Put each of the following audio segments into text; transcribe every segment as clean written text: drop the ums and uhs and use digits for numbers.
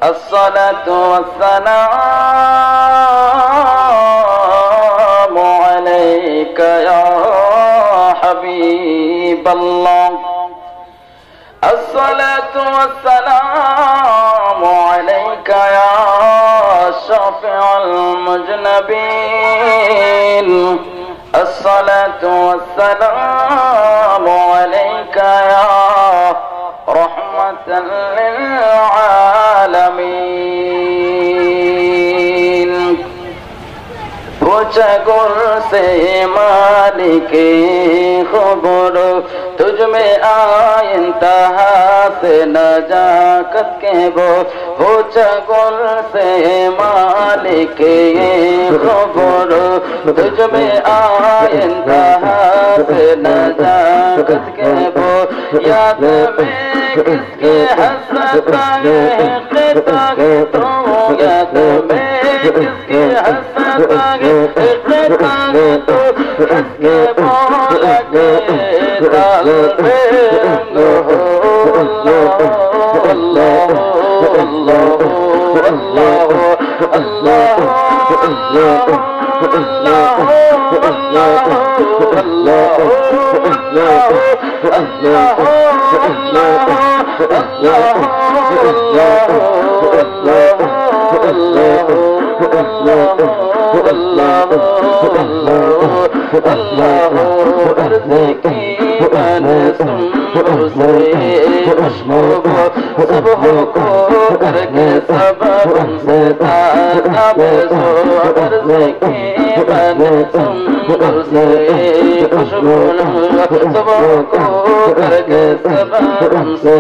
الصلاة والسلام عليك يا حبيب الله الصلاة والسلام عليك يا شافع المذنبين الصلاة والسلام عليك يا رحمة للعالمين पूछा गुर से मालिक खबर तुझ में इंतहा से नजाकत के वो पूछा गुर से मालिक खबर तुझ में इंतहा से नजाकत के वो याद में किसके हसरत तो याद में किसके हसरत तो किसके बोल के ताल पे अल्लाह अल्लाह अल्लाह अल्लाह अल्लाह करके सब से खुशबू सबको करके सब से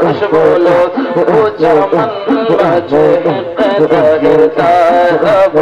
खुशबू लो चमन बजे गिरता सब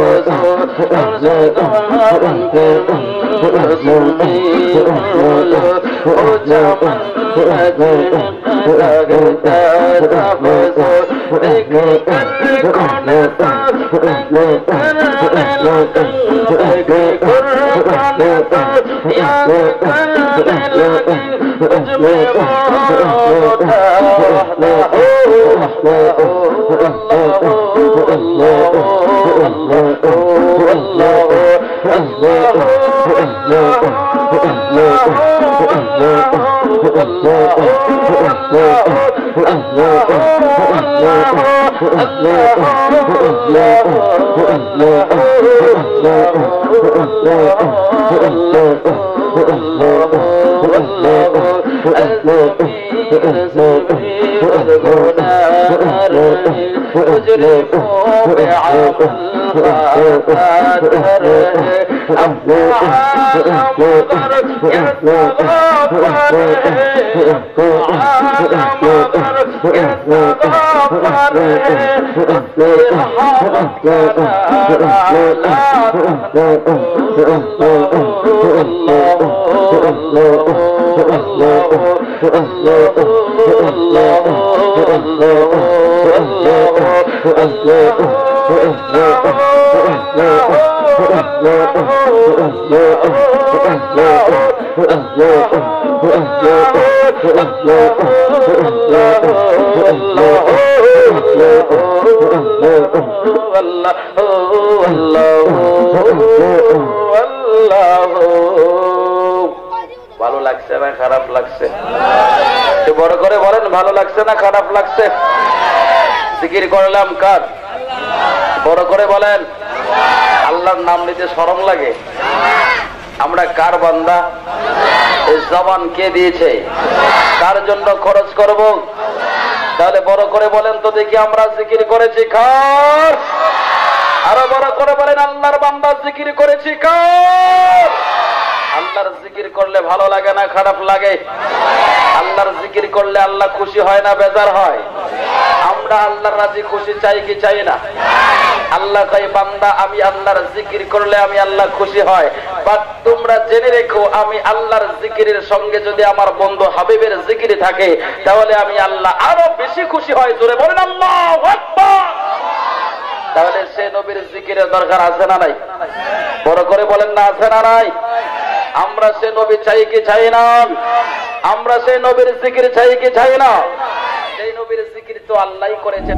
ভালো লাগছে না খারাপ লাগছে? বড় করে বলেন, ভালো লাগছে না খারাপ লাগছে? জিকির করলাম কার? বড় করে বলেন। আল্লাহর নাম নিতে শরম লাগে? আমরা কার বান্দা? এই জবান কে দিয়েছে? কার জন্য খরচ করব? তাহলে বড় করে বলেন তো দেখি, আমরা জিকির করেছি কার? আরো বড় করে বলেন, আল্লাহর বান্দা জিকির করেছি কার? আল্লাহর জিকির করলে ভালো লাগে না খারাপ লাগে? আল্লাহর জিকির করলে আল্লাহ খুশি হয় না বেজার হয়? আমরা আল্লাহর রাজি খুশি চাই কি চাই না? আল্লাহ কয় বান্দা আমি আল্লাহর জিকির করলে আমি আল্লাহ খুশি হয়। বাট তোমরা জেনে রেখো, আমি আল্লাহর জিকিরের সঙ্গে যদি আমার বন্ধু হাবিবের জিকির থাকে তাহলে আমি আল্লাহ আরো বেশি খুশি হয়। জোরে বলেন আল্লাহু আকবার। তাহলে সে নবীর জিকিরের দরকার আছে না নাই? বড় করে বলেন না, আছে না নাই? আমরা সে নবী চাই কি চাই না? আমরা সেই নবীর জিকির চাই কি চাই না? সেই নবীর জিকির তো আল্লাহই করেছেন।